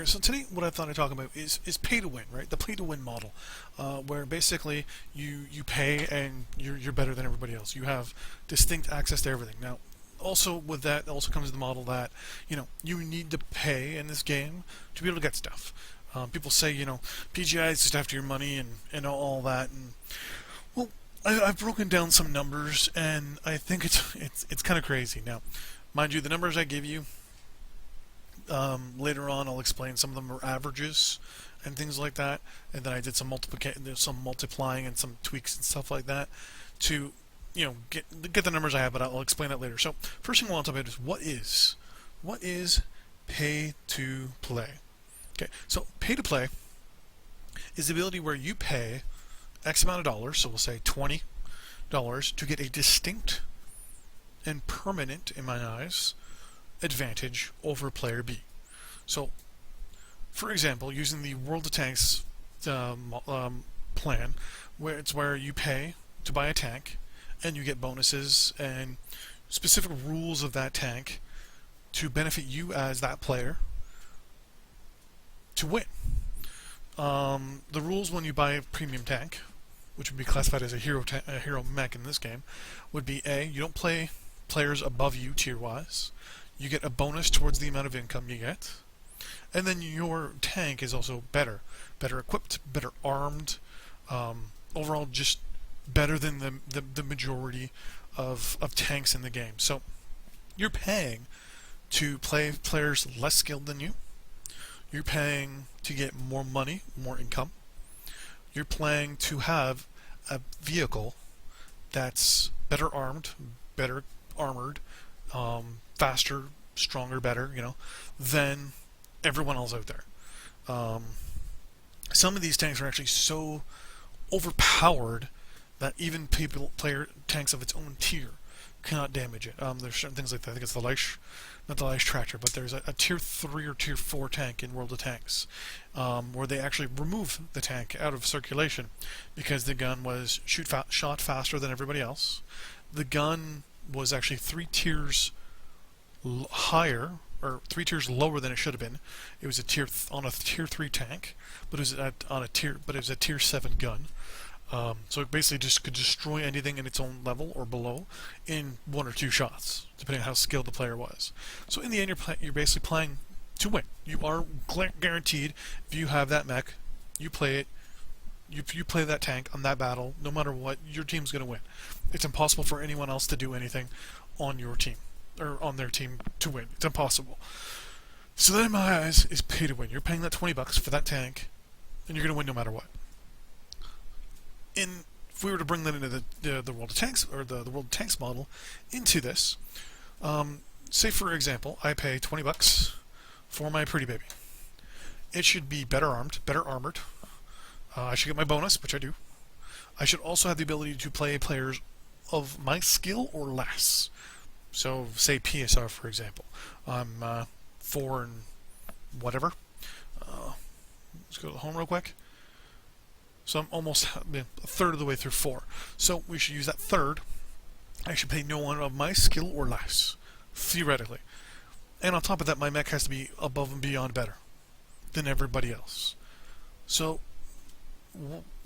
here. So today, what I thought I'd talk about is pay to win, right? The pay to win model, where basically you pay and you're better than everybody else. You have distinct access to everything. Now, also with that also comes the model that you need to pay in this game to be able to get stuff. People say PGI is just after your money and all that, and well, I've broken down some numbers and I think it's kind of crazy. Now, mind you, the numbers I give you. Later on, I'll explain some of them are averages and things like that, and then I did some multiplying and some tweaks and stuff like that to get the numbers I have, but I'll explain that later. So first thing I want to talk about is what is pay to play. Okay, so pay to play is the ability where you pay X amount of dollars, so we'll say $20, to get a distinct and permanent, in my eyes, advantage over player B. So, for example, using the World of Tanks plan, where you pay to buy a tank, and you get bonuses and specific rules of that tank to benefit you as that player to win. The rules when you buy a premium tank, which would be classified as a hero mech in this game, would be A, you don't play players above you tier-wise. You get a bonus towards the amount of income you get, and then your tank is also better equipped, better armed, overall just better than the majority of tanks in the game. So you're paying to play players less skilled than you. You're paying to get more money, more income. You're playing to have a vehicle that's better armed, better armored, faster, stronger, better, than everyone else out there. Some of these tanks are actually so overpowered that even player tanks of its own tier cannot damage it. There's certain things like that. I think it's not the Leish Tractor, but there's a tier 3 or tier 4 tank in World of Tanks, where they actually remove the tank out of circulation because the gun was shot faster than everybody else. The gun was actually 3 tiers higher, or 3 tiers lower than it should have been. It was on a tier 3 tank, but it was a tier 7 gun. So it basically just could destroy anything in its own level or below in 1 or 2 shots, depending on how skilled the player was. So in the end, you're basically playing to win. You are guaranteed, if you have that mech, you play it. You play that tank on that battle, no matter what, your team's going to win. It's impossible for anyone else to do anything on your team, or on their team, to win. It's impossible. So that, in my eyes, is pay to win. You're paying that $20 for that tank, and you're going to win no matter what. If we were to bring that into the World of Tanks, or the World of Tanks model into this, say for example, I pay $20 for my pretty baby. It should be better armed, better armored. I should get my bonus, which I do. I should also have the ability to play players of my skill or less. So, say PSR, for example. I'm 4 and whatever. Let's go to the home real quick. So I'm almost a third of the way through 4. So we should use that third. I should pay no one of my skill or less, theoretically. And on top of that, my mech has to be above and beyond better than everybody else. So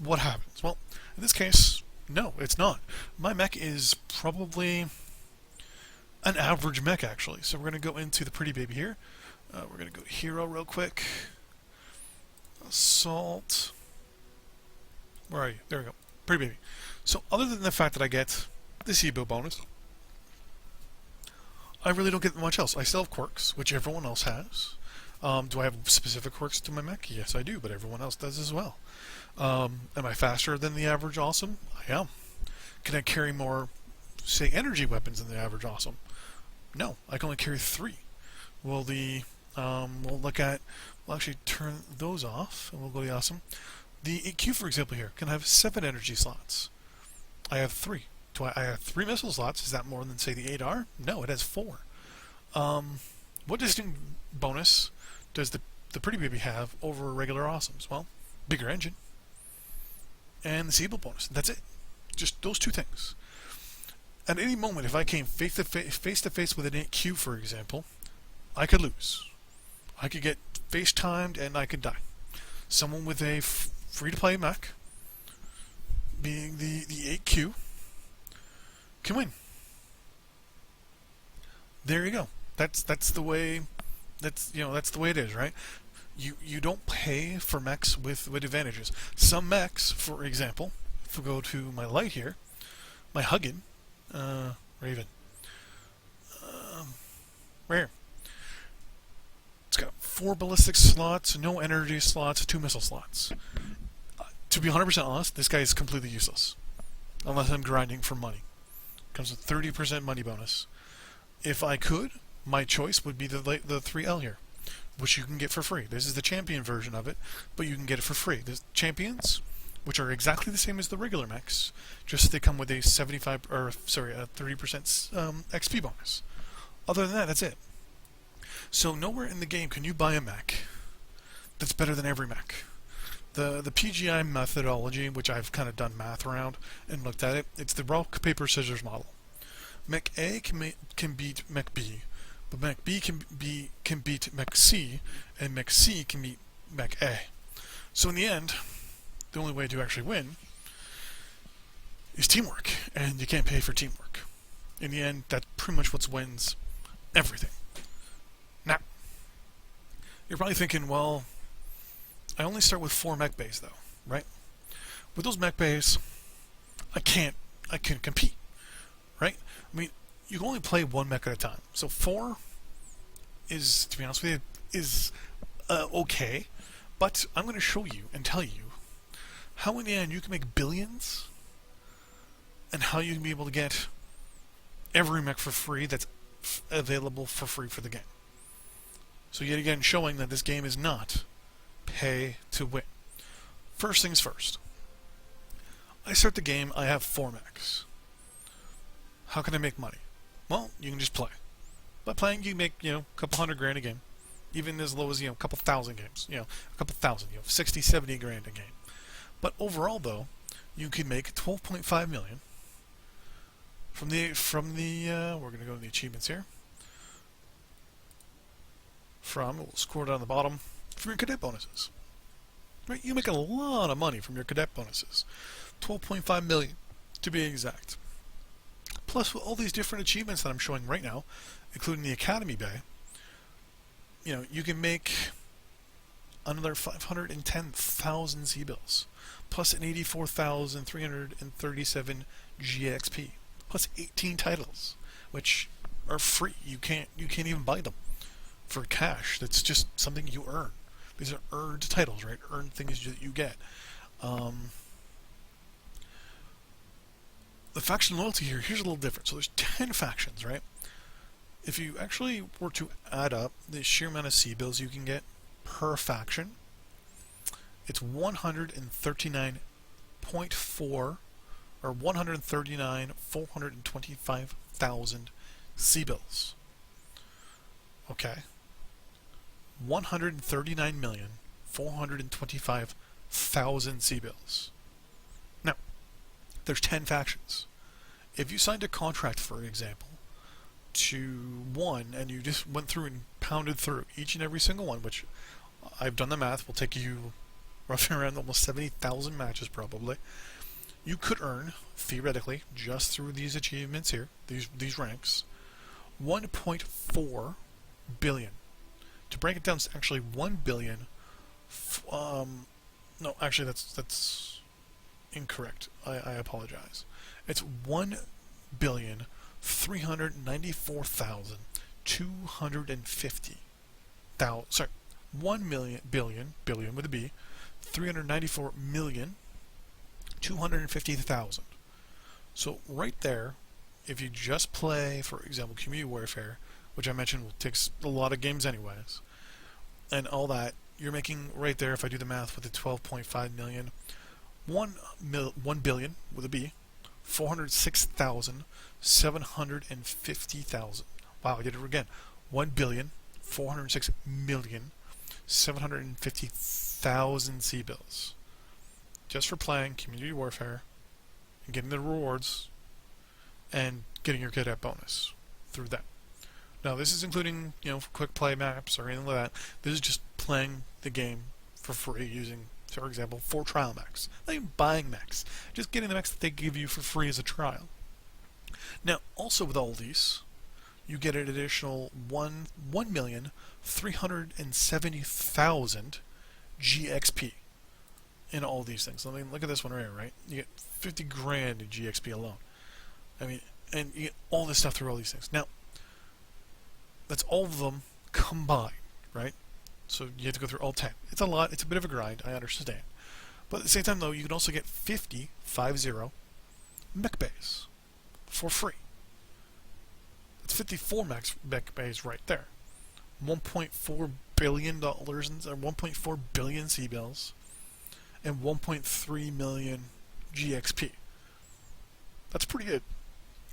what happens? Well, in this case, no, it's not. My mech is probably an average mech, actually. So we're going to go into the pretty baby here. We're going to go hero real quick. Assault. Where are you? There we go. Pretty baby. So other than the fact that I get this EBO bonus, I really don't get much else. I still have quirks, which everyone else has. Do I have specific quirks to my mech? Yes, I do, but everyone else does as well. Am I faster than the average awesome? I am. Can I carry more, say, energy weapons than the average awesome? No, I can only carry 3. We'll actually turn those off, and we'll go to the awesome. The EQ, for example, here can have 7 energy slots. I have 3. I have 3 missile slots. Is that more than, say, the 8R? No, it has 4. What distinct bonus does the pretty baby have over regular awesomes? Well, bigger engine and the Siebel bonus. That's it. Just those 2 things. At any moment, if I came face to face with an EQ, for example, I could lose. I could get FaceTimed and I could die. Someone with a free-to-play mech, being the 8Q, can win. There you go. That's the way. That's the way it is, right? You don't pay for mechs with advantages. Some mechs, for example, if we go to my light here, my Huggin, Raven, right here. It's got 4 ballistic slots, no energy slots, 2 missile slots. To be 100% honest, this guy is completely useless, unless I'm grinding for money. Comes with 30% money bonus. If I could, my choice would be the 3L here, which you can get for free. This is the champion version of it, but you can get it for free. The champions, which are exactly the same as the regular mechs, just they come with a 30% XP bonus. Other than that, that's it. So nowhere in the game can you buy a mech that's better than every mech. The PGI methodology, which I've kind of done math around and looked at it, it's the rock, paper, scissors model. Mech A can beat Mech B, but Mech B can beat Mech C, and Mech C can beat Mech A. So in the end, the only way to actually win is teamwork, and you can't pay for teamwork. In the end, that's pretty much what wins everything. Now, you're probably thinking, well, I only start with 4 mech bays though, right? With those mech bays, I can't compete, right? I mean, you can only play 1 mech at a time. So 4 is, to be honest with you, is okay. But I'm going to show you and tell you how in the end you can make billions and how you can be able to get every mech for free that's available for free for the game. So yet again, showing that this game is not pay to win. First things first. I start the game, I have 4 mechs. How can I make money? Well, you can just play. By playing, you make, a couple $100,000 a game. Even as low as, a couple thousand games. A couple thousand, 60, 70 grand a game. But overall, though, you can make 12.5 million from the we're going to go to the achievements here. We'll scroll down the bottom, from your cadet bonuses. Right? You make a lot of money from your cadet bonuses. 12.5 million, to be exact. Plus, with all these different achievements that I'm showing right now, including the Academy Bay, you can make another 510,000 C-bills, plus an 84,337 GXP, plus 18 titles, which are free. You can't even buy them for cash. That's just something you earn. These are earned titles, right? Earned things that you get. The faction loyalty here's a little different. So there's 10 factions, right? If you actually were to add up the sheer amount of C-bills you can get per faction, it's 139.4 or 425,000 C-bills. Okay. 139,425,000 C-bills. Now, there's 10 factions. If you signed a contract, for example, to one, and you just went through and pounded through each and every single one, which I've done the math, will take you roughly around almost 70,000 matches probably, you could earn, theoretically, just through these achievements here, these ranks, 1.4 billion. To break it down, it's actually 1 billion. No, actually, that's incorrect. I apologize. It's 1,394,250. Sorry, 1 billion with a B, 394,250,000. So right there, if you just play, for example, Community Warfare, which I mentioned takes a lot of games anyways, and all that, you're making right there, if I do the math with the 12.5 million, 1 billion with a B, 406,750,000. Wow, I did it again. 1,406,750,000 C-bills. Just for playing Community Warfare and getting the rewards and getting your cadet bonus through that. Now, this is including, quick play maps or anything like that. This is just playing the game for free using, for example, 4 trial mechs. Not even buying mechs, just getting the mechs that they give you for free as a trial. Now, also with all these, you get an additional 1,370,000 GXP in all these things. I mean, look at this one right here, right? You get 50 grand in GXP alone. I mean, and you get all this stuff through all these things. Now, that's all of them combined, right? So you have to go through all 10. It's a lot. It's a bit of a grind. I understand. But at the same time, though, you can also get 50 mech bays for free. That's 54 mech bays right there. $1.4 billion or 1.4 billion C-bills and 1.3 million GXP. That's pretty good.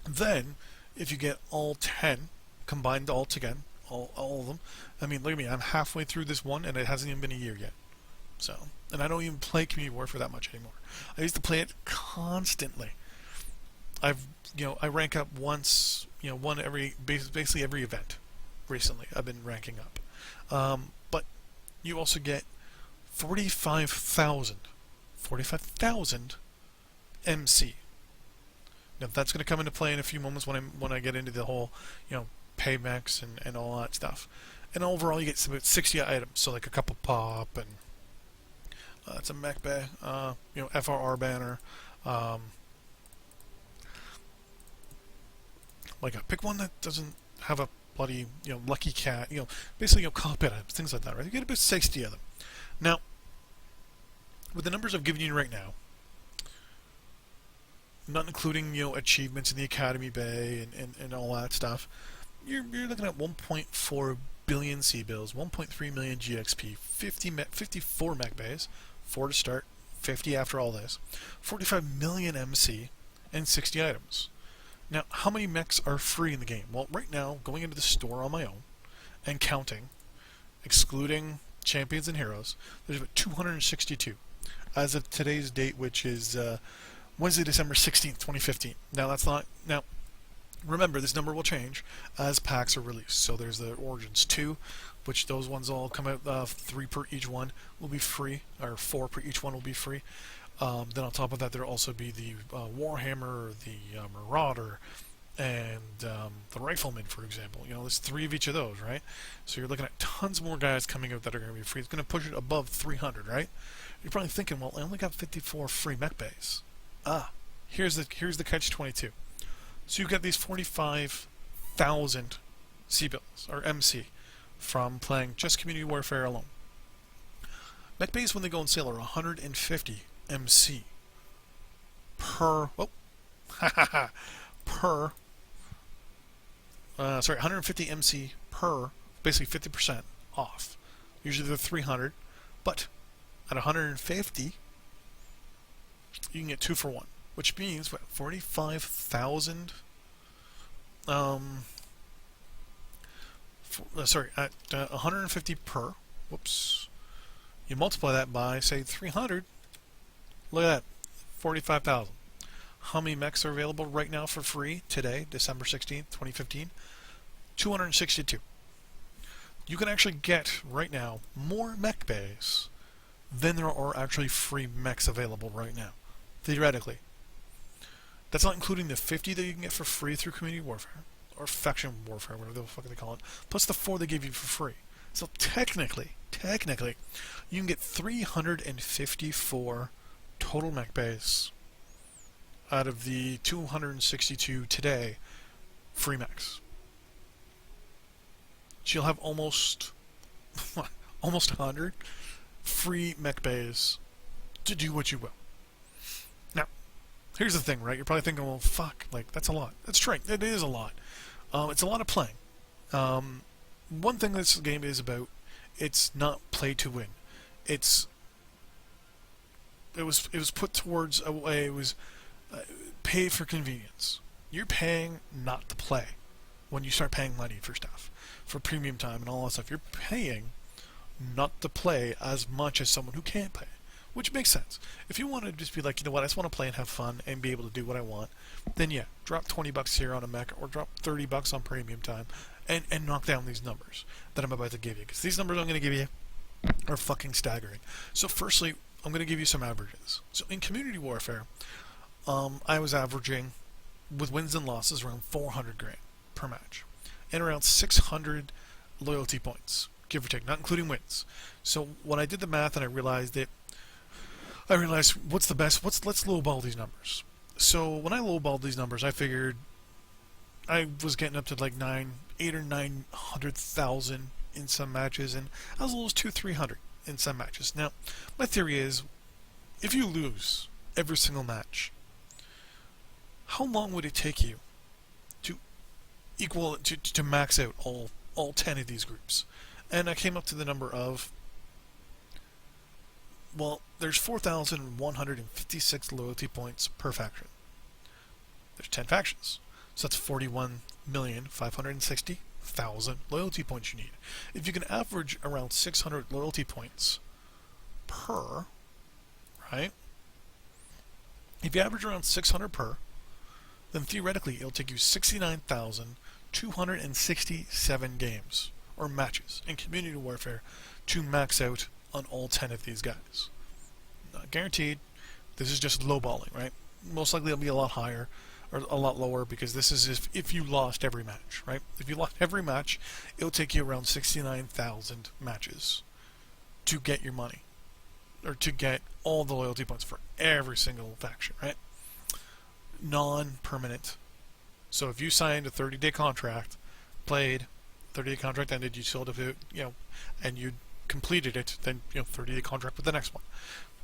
Then, if you get all 10 combined all together, all of them, I mean, look at me, I'm halfway through this one and it hasn't even been a year yet. So, and I don't even play Community Warfare that much anymore. I used to play it constantly. I rank up once, basically every event recently. I've been ranking up. But you also get 45,000 MC. Now that's going to come into play in a few moments when I get into the whole, pay mechs and all that stuff. And overall, you get about 60 items. So like a couple pop and it's a mech bay, FRR banner. Pick one that doesn't have a bloody, lucky cat, basically, cockpit items, things like that, right? You get about 60 of them. Now, with the numbers I've given you right now, not including, achievements in the Academy Bay and all that stuff, you're looking at 1.4 billion C-bills, 1.3 million GXP, 54 mech bays, 4 to start, 50 after all this, 45 million MC, and 60 items. Now, how many mechs are free in the game? Well, right now, going into the store on my own and counting, excluding champions and heroes, there's about 262 as of today's date, which is Wednesday, December 16th, 2015. Now, that's not... Now, remember, this number will change as packs are released. So there's the Origins 2, which those ones all come out, 3 per each one will be free, or 4 per each one will be free. Then on top of that, there'll also be the Warhammer, the Marauder, and the Rifleman, for example. There's 3 of each of those, right? So you're looking at tons more guys coming out that are going to be free. It's going to push it above 300, right? You're probably thinking, well, I only got 54 free mech bays. Here's the catch-22. So you get these 45,000 C-bills, or MC, from playing just Community Warfare alone. Mech bays, when they go on sale, are 150 MC per 150 MC per, basically 50% off. Usually they're 300, but at 150 you can get 2 for 1, which means what, 45,000 at 150 per, whoops, you multiply that by, say, 300. Look at that, 45,000. How many mechs are available right now for free today, December 16th, 2015? 262. You can actually get, right now, more mech bays than there are actually free mechs available right now, theoretically. That's not including the 50 that you can get for free through Community Warfare, or Faction Warfare, whatever the fuck they call it, plus the 4 they give you for free. So technically, you can get 354 total mech bays out of the 262 today free mechs. So you'll have almost 100 free mech bays to do what you will. Now, here's the thing, right? You're probably thinking, well, fuck, that's a lot. That's true. It is a lot. It's a lot of playing. One thing this game is about, it's not play to win. It was put towards a way, it was pay for convenience. You're paying not to play when you start paying money for stuff, for premium time and all that stuff. You're paying not to play as much as someone who can't play, which makes sense. If you want to just be like, you know what, I just want to play and have fun and be able to do what I want, then yeah, drop 20 bucks here on a mech or drop 30 bucks on premium time and knock down these numbers that I'm about to give you. Because these numbers I'm going to give you, are fucking staggering. So firstly, I'm going to give you some averages. So in Community Warfare, I was averaging, with wins and losses, around 400 grand per match, and around 600 loyalty points, give or take, not including wins. So when I did the math and I realized what's the best. Let's lowball these numbers. So when I lowballed these numbers, I figured I was getting up to like 8 or 900,000 in some matches, and as low as 200-300 in some matches. Now, my theory is, if you lose every single match, how long would it take you to to max out all 10 of these groups? And I came up to the number of, well, there's 4,156 loyalty points per faction. There's 10 factions, so that's 41,560,000 loyalty points you need. If you can average around 600 loyalty points per, right? If you average around 600 per, then theoretically it'll take you 69,267 games or matches in Community Warfare to max out on all 10 of these guys. Not guaranteed. This is just lowballing, right? Most likely it'll be a lot higher or a lot lower, because this is if you lost every match, right? If you lost every match, it'll take you around 69,000 matches to get your money, or to get all the loyalty points for every single faction, right? Non-permanent. So if you signed a 30-day contract, played, 30-day contract ended, you still have to, and you completed it, then 30-day contract with the next one.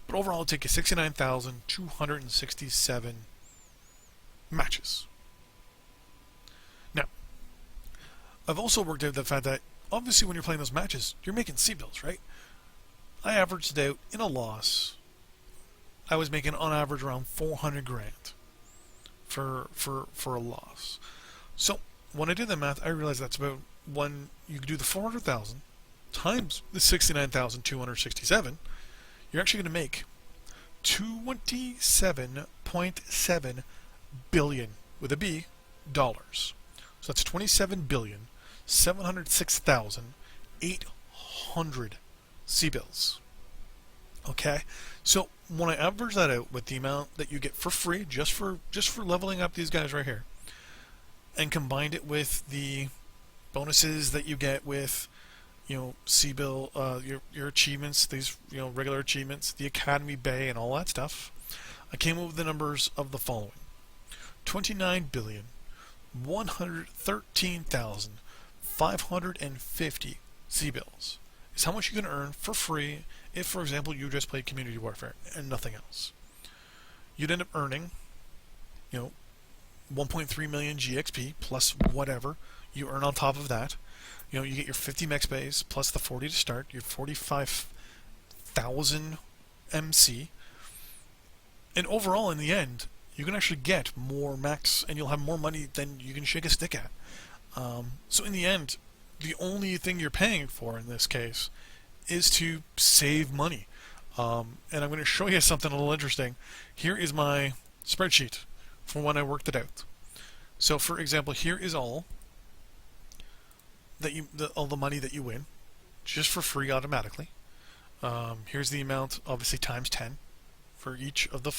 But overall, it'll take you 69,267 matches. Now, I've also worked out the fact that obviously when you're playing those matches, you're making C-bills, right? I averaged out in a loss, I was making on average around 400 grand for a loss. So when I did the math, I realized that's about, when you do the 400,000 times the 69,267, you're actually going to make 27.7 billion with a B dollars. So that's 27,706,800 C-bills. Okay, so when I average that out with the amount that you get for free, just for leveling up these guys right here, and combined it with the bonuses that you get with, C-bill, your achievements, these regular achievements, the Academy Bay, and all that stuff, I came up with the numbers of the following: 29,113,550 C-bills is how much you can earn for free if, for example, you just played Community Warfare and nothing else. You'd end up earning, 1.3 million GXP plus whatever you earn on top of that. You get your 50 mech bays plus the 40 to start, your 45,000 MC, and overall, in the end, you can actually get more mechs, and you'll have more money than you can shake a stick at. So in the end, the only thing you're paying for in this case is to save money. And I'm going to show you something a little interesting. Here is my spreadsheet for when I worked it out. So, for example, here is all the money that you win, just for free automatically. Here's the amount, obviously times 10 for each of the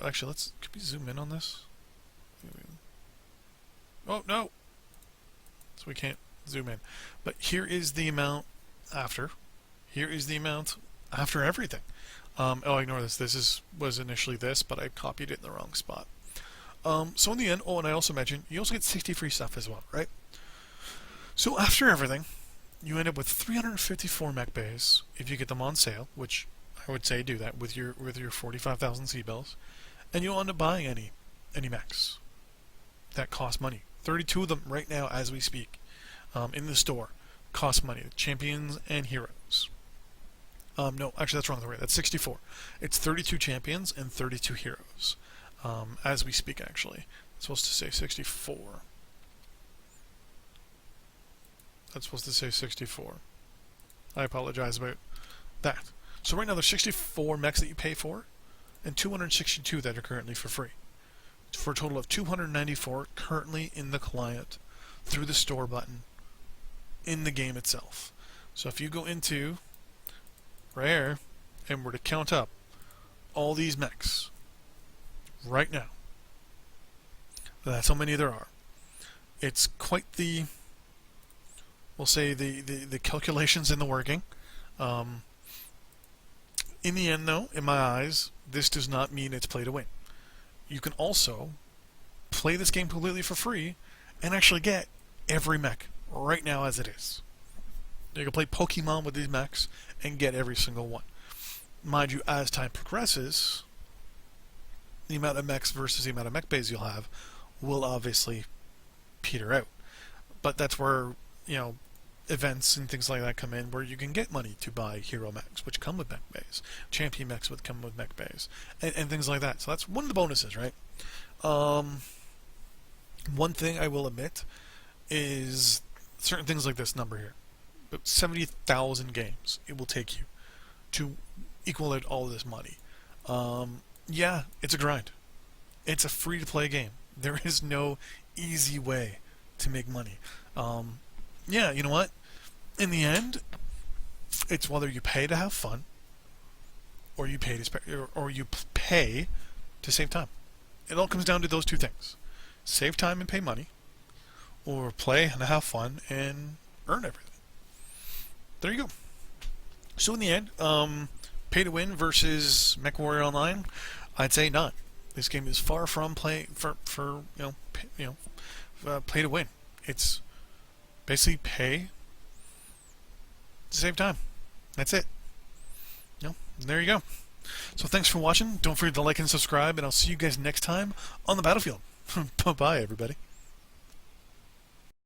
actually, could we zoom in on this? Oh no, so we can't zoom in. But here is the amount after. Here is the amount after everything. Ignore this. This was initially this, but I copied it in the wrong spot. So in the end, and I also mentioned, you also get 60 free stuff as well, right? So after everything, you end up with 354 mech bays if you get them on sale, which I would say do that with your 45,000 C-bills, and you'll end up buying any mechs that cost money. 32 of them right now as we speak in the store cost money. Champions and heroes. No, actually that's wrong. That's 64. It's 32 champions and 32 heroes as we speak. Actually, it's supposed to say 64. That's supposed to say 64. I apologize about that. So right now there's 64 mechs that you pay for, and 262 that are currently for free, for a total of 294 currently in the client through the store button in the game itself. So if you go into right here and were to count up all these mechs right now, that's how many there are. It's quite the, we'll say, the calculations and the working. In the end, though, in my eyes, this does not mean it's play to win. You can also play this game completely for free and actually get every mech right now as it is. You can play Pokemon with these mechs and get every single one. Mind you, as time progresses, the amount of mechs versus the amount of mech bays you'll have will obviously peter out. But that's where, events and things like that come in, where you can get money to buy hero mechs, which come with mech bays. Champion mechs would come with mech bays, and things like that. So that's one of the bonuses, right? One thing I will admit is certain things like this number here. About 70,000 games it will take you to equal out all of this money. Yeah, it's a grind. It's a free-to-play game. There is no easy way to make money. Yeah, you know what? In the end, it's whether you pay to have fun, or you pay to save time. It all comes down to those two things: save time and pay money, or play and have fun and earn everything. There you go. So in the end, pay to win versus MechWarrior Online, I'd say not. This game is far from play to win. It's basically pay to save time. That's it. There you go. So thanks for watching. Don't forget to like and subscribe, and I'll see you guys next time on the battlefield. Bye-bye, everybody.